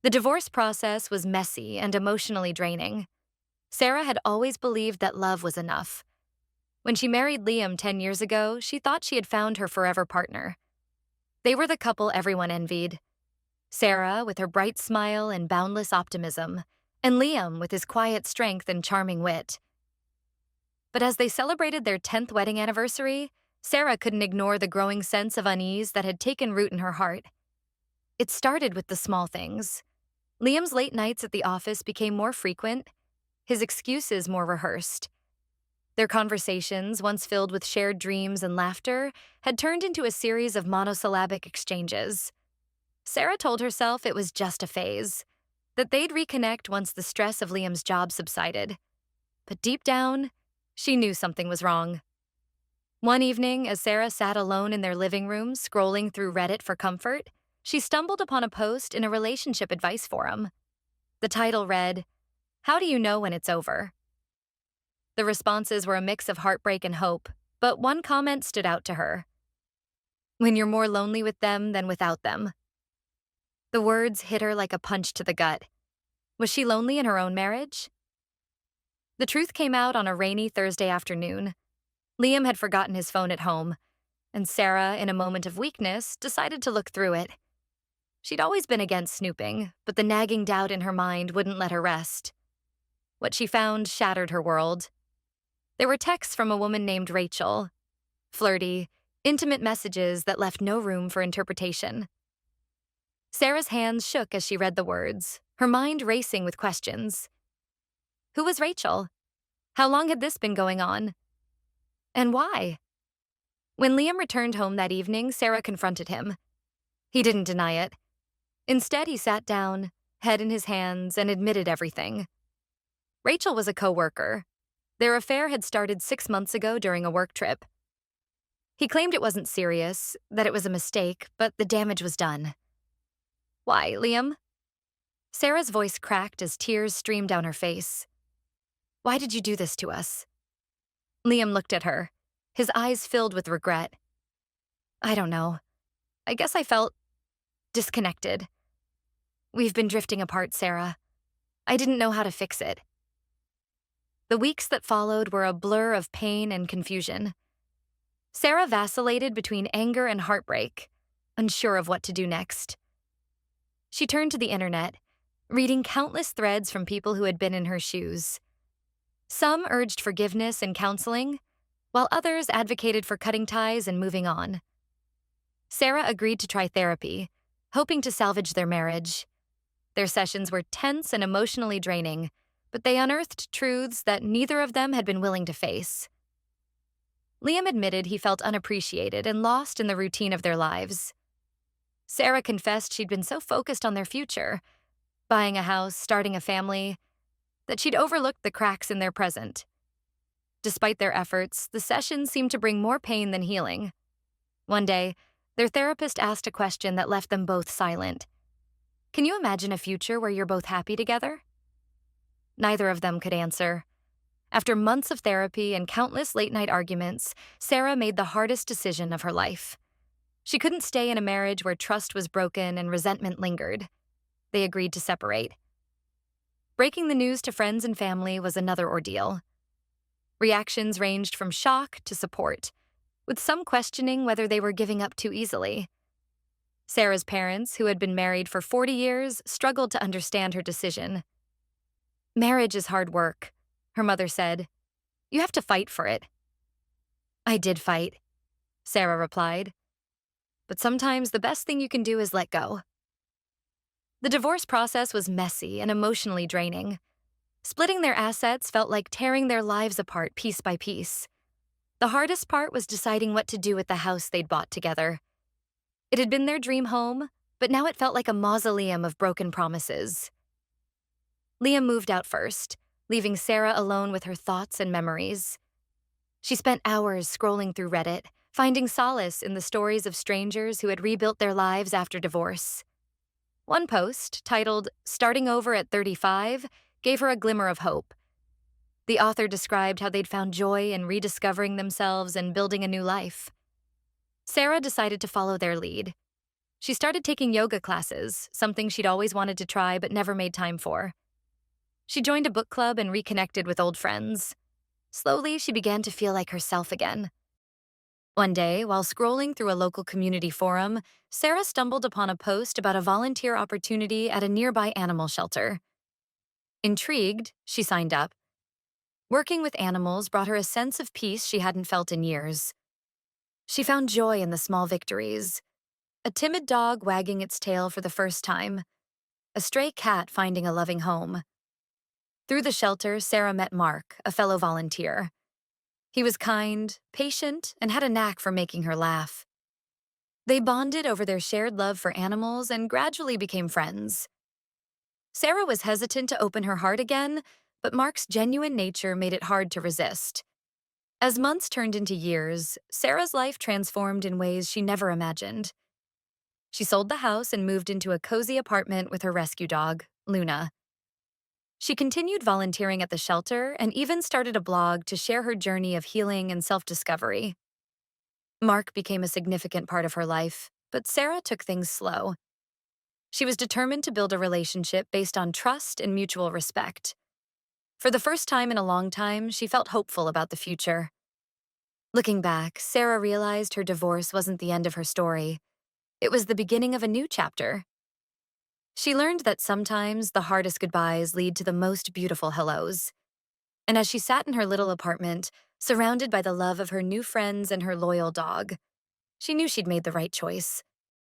The divorce process was messy and emotionally draining. Sarah had always believed that love was enough. When she married Liam 10 years ago, she thought she had found her forever partner. They were the couple everyone envied. Sarah, with her bright smile and boundless optimism, and Liam, with his quiet strength and charming wit. But as they celebrated their 10th wedding anniversary, Sarah couldn't ignore the growing sense of unease that had taken root in her heart. It started with the small things. Liam's late nights at the office became more frequent, his excuses more rehearsed. Their conversations, once filled with shared dreams and laughter, had turned into a series of monosyllabic exchanges. Sarah told herself it was just a phase, that they'd reconnect once the stress of Liam's job subsided. But deep down, she knew something was wrong. One evening, as Sarah sat alone in their living room scrolling through Reddit for comfort, she stumbled upon a post in a relationship advice forum. The title read, "How do you know when it's over?" The responses were a mix of heartbreak and hope, but one comment stood out to her. "When you're more lonely with them than without them." The words hit her like a punch to the gut. Was she lonely in her own marriage? The truth came out on a rainy Thursday afternoon. Liam had forgotten his phone at home, and Sarah, in a moment of weakness, decided to look through it. She'd always been against snooping, but the nagging doubt in her mind wouldn't let her rest. What she found shattered her world. There were texts from a woman named Rachel. Flirty, intimate messages that left no room for interpretation. Sarah's hands shook as she read the words, her mind racing with questions. Who was Rachel? How long had this been going on? And why? When Liam returned home that evening, Sarah confronted him. He didn't deny it. Instead, he sat down, head in his hands, and admitted everything. Rachel was a coworker. Their affair had started 6 months ago during a work trip. He claimed it wasn't serious, that it was a mistake, but the damage was done. Why, Liam? Sarah's voice cracked as tears streamed down her face. Why did you do this to us? Liam looked at her, his eyes filled with regret. I don't know. I guess I felt disconnected. We've been drifting apart, Sarah. I didn't know how to fix it. The weeks that followed were a blur of pain and confusion. Sarah vacillated between anger and heartbreak, unsure of what to do next. She turned to the internet, reading countless threads from people who had been in her shoes. Some urged forgiveness and counseling, while others advocated for cutting ties and moving on. Sarah agreed to try therapy, hoping to salvage their marriage. Their sessions were tense and emotionally draining, but they unearthed truths that neither of them had been willing to face. Liam admitted he felt unappreciated and lost in the routine of their lives. Sarah confessed she'd been so focused on their future, buying a house, starting a family, that she'd overlooked the cracks in their present. Despite their efforts, the sessions seemed to bring more pain than healing. One day, their therapist asked a question that left them both silent. Can you imagine a future where you're both happy together? Neither of them could answer. After months of therapy and countless late-night arguments, Sarah made the hardest decision of her life. She couldn't stay in a marriage where trust was broken and resentment lingered. They agreed to separate. Breaking the news to friends and family was another ordeal. Reactions ranged from shock to support, with some questioning whether they were giving up too easily. Sarah's parents, who had been married for 40 years, struggled to understand her decision. Marriage is hard work, her mother said. You have to fight for it. I did fight, Sarah replied. But sometimes the best thing you can do is let go. The divorce process was messy and emotionally draining. Splitting their assets felt like tearing their lives apart piece by piece. The hardest part was deciding what to do with the house they'd bought together. It had been their dream home, but now it felt like a mausoleum of broken promises. Liam moved out first, leaving Sarah alone with her thoughts and memories. She spent hours scrolling through Reddit, finding solace in the stories of strangers who had rebuilt their lives after divorce. One post, titled "Starting Over at 35, gave her a glimmer of hope. The author described how they'd found joy in rediscovering themselves and building a new life. Sarah decided to follow their lead. She started taking yoga classes, something she'd always wanted to try but never made time for. She joined a book club and reconnected with old friends. Slowly, she began to feel like herself again. One day, while scrolling through a local community forum, Sarah stumbled upon a post about a volunteer opportunity at a nearby animal shelter. Intrigued, she signed up. Working with animals brought her a sense of peace she hadn't felt in years. She found joy in the small victories: a timid dog wagging its tail for the first time, a stray cat finding a loving home. Through the shelter, Sarah met Mark, a fellow volunteer. He was kind, patient, and had a knack for making her laugh. They bonded over their shared love for animals and gradually became friends. Sarah was hesitant to open her heart again, but Mark's genuine nature made it hard to resist. As months turned into years, Sarah's life transformed in ways she never imagined. She sold the house and moved into a cozy apartment with her rescue dog, Luna. She continued volunteering at the shelter and even started a blog to share her journey of healing and self-discovery. Mark became a significant part of her life, but Sarah took things slow. She was determined to build a relationship based on trust and mutual respect. For the first time in a long time, she felt hopeful about the future. Looking back, Sarah realized her divorce wasn't the end of her story. It was the beginning of a new chapter. She learned that sometimes the hardest goodbyes lead to the most beautiful hellos. And as she sat in her little apartment, surrounded by the love of her new friends and her loyal dog, she knew she'd made the right choice.